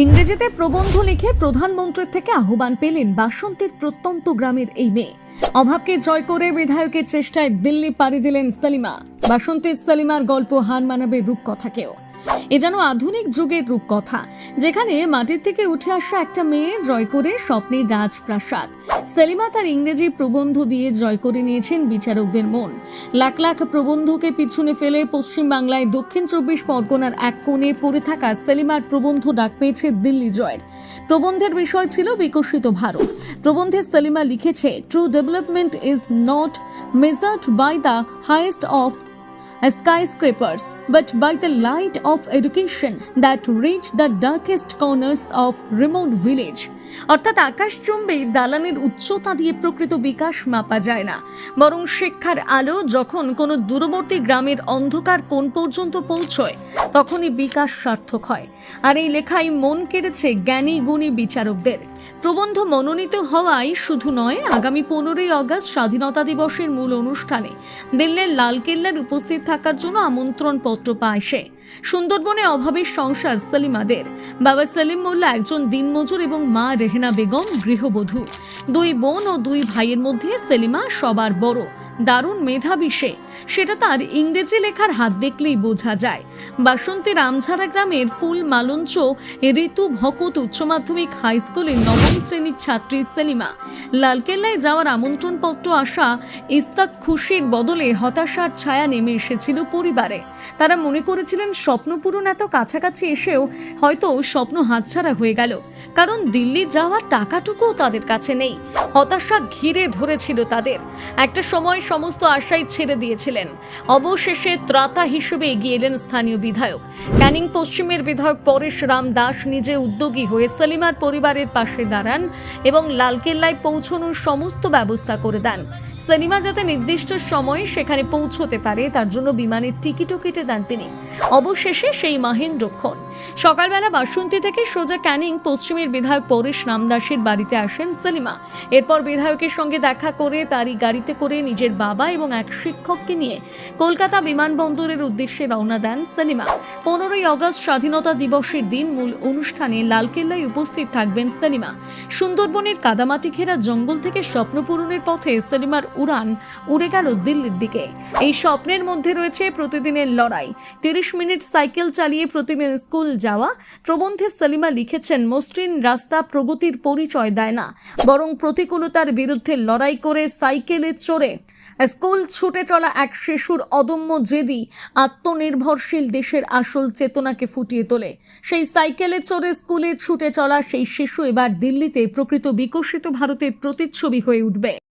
ইংরেজিতে প্রবন্ধ লিখে প্রধানমন্ত্রীর থেকে আহ্বান পেলেন বাসন্তীর প্রত্যন্ত গ্রামের এই মেয়ে। অভাবকে জয় করে বিধায়কের চেষ্টায় দিল্লি পাড়ি দিলেন সেলিমা। বাসন্তীর সেলিমার গল্প হার মানাবে রূপকথাকেও। এ যেন আধুনিক যুগের রূপকথা, যেখানে মাটির থেকে উঠে আসা একটা মেয়ে জয় করে স্বপ্নের রাজপ্রাসাদ। সেলিমা তার ইংরেজি প্রবন্ধ দিয়ে জয় করে নিয়েছেন বিচারকদের মন। লাখ লাখ প্রবন্ধকে পিছনে ফেলে পশ্চিম বাংলায় দক্ষিণ 24 পরগনার এক কোণে পড়ে থাকা সেলিমার প্রবন্ধ ডাক পেয়েছে দিল্লি জয়ের। প্রবন্ধের বিষয় ছিল বিকশিত ভারত। প্রবন্ধে সেলিমা লিখেছে, true development is not measured by the highest of skyscrapers, but by the light of education that reach the darkest corners of remote village. অর্থাৎ আকাশচুম্বী দালানের উচ্চতা দিয়ে প্রকৃত বিকাশ মাপা যায় না, বরং শিক্ষার আলো যখন কোনো দূরবর্তী গ্রামের অন্ধকার কোণ পর্যন্ত পৌঁছয় তখনই বিকাশ সার্থক হয়। আর এই লেখাই মন কেড়েছে জ্ঞানী গুণী বিচারকদের। প্রবন্ধ মনোনীত হওয়াই শুধু নয়, আগামী 15ই আগস্ট স্বাধীনতা দিবসের মূল অনুষ্ঠানে দিল্লির লালকেল্লার উপস্থিত থাকার জন্য আমন্ত্রণ পত্র পায় সে। সুন্দরবনে অভাবের সংসার সেলিমাদের। বাবা সেলিম মোল্লা একজন দিনমজুর এবং মা রেহেনা বেগম গৃহবধূ। 2 বোন ও 2 ভাইয়ের মধ্যে সেলিমা সবার বড়। দারুণ মেধাবী সে, সেটা তার ইংরেজি লেখার হাত দেখলেই বোঝা যায়। বাসন্তীর আমঝাড়া গ্রামের ফুল মালঞ্চ ঋতু ভকত উচ্চ মাধ্যমিক হাই স্কুলের 9ম শ্রেণীর ছাত্রী সেলিমা। লালকেল্লায় যাওয়ার আমন্ত্রণ পত্র আসা ইস্তাক খুশির বদলে হতাশার ছায়া নেমে এসেছিল পরিবারে। তারা মনে করেছিলেন স্বপ্ন পূরণ এত কাছাকাছি এসেও হয়তো স্বপ্ন হাতছাড়া হয়ে গেল, কারণ দিল্লি যাওয়ার টাকাটুকুও তাদের কাছে নেই। হতাশা ঘিরে ধরেছিল তাদের। একটা সময় সমস্ত আশাই ছেড়ে দিয়েছিলেন। অবশেষে ত্রাতা হিসেবে এগিয়ে এলেন স্থানীয় বিধায়ক। ক্যানিং পশ্চিমের বিধায়ক পরেশ রাম দাস নিজে উদ্যোগী হয়ে সেলিমার পরিবারের পাশে দাঁড়ান এবং লালকেল্লায় পৌঁছানোর সমস্ত ব্যবস্থা করে দেন। সেলিমা যাতে নির্দিষ্ট সময়ে সেখানে পৌঁছতে পারে তার জন্য বিমানের টিকিটও কেটে দেন তিনি। অবশেষে সেই মহেন্দ্রক্ষণ সকালবেলা বাসন্তী থেকে সোজা ক্যানিং পশ্চিমের বিধায়ক পরেশ রাম দাসের বাড়িতে আসেন সেলিমা। এরপর বিধায়কের সঙ্গে দেখা করে তারই গাড়িতে করে নিজের বাবা এবং এক শিক্ষককে নিয়ে কলকাতা বিমানবন্দরের উদ্দেশ্যে রওনা দেন সেলিমা। 15ই আগস্ট স্বাধীনতা দিবসের দিন মূল অনুষ্ঠানে লালকেল্লায় উপস্থিত থাকবেন সেলিমা। সুন্দরবনের কাদামাটি ঘেরা জঙ্গল থেকে স্বপ্ন পূরণের পথে সেলিমার উড়ান উড়ে গেল দিল্লির দিকে। এই স্বপ্নের মধ্যে রয়েছে প্রতিদিনের লড়াই, 30 মিনিট সাইকেল চালিয়ে প্রতিদিন স্কুল যাওয়া। প্রবন্ধে সেলিমা লিখেছেন, মসৃণ রাস্তা প্রগতির পরিচয় দেয় না, বরং প্রতিকূলতার বিরুদ্ধে লড়াই করে সাইকেলে চড়ে স্কুল ছুটে চলা এক শিশুর অদম্য জেদি আত্মনির্ভরশীল দেশের আসল চেতনাকে ফুটিয়ে তোলে। সেই সাইকেলে চড়ে স্কুলে ছুটে চলা সেই শিশু এবার দিল্লিতে প্রকৃত বিকশিত ভারতের প্রতিচ্ছবি হয়ে উঠবে।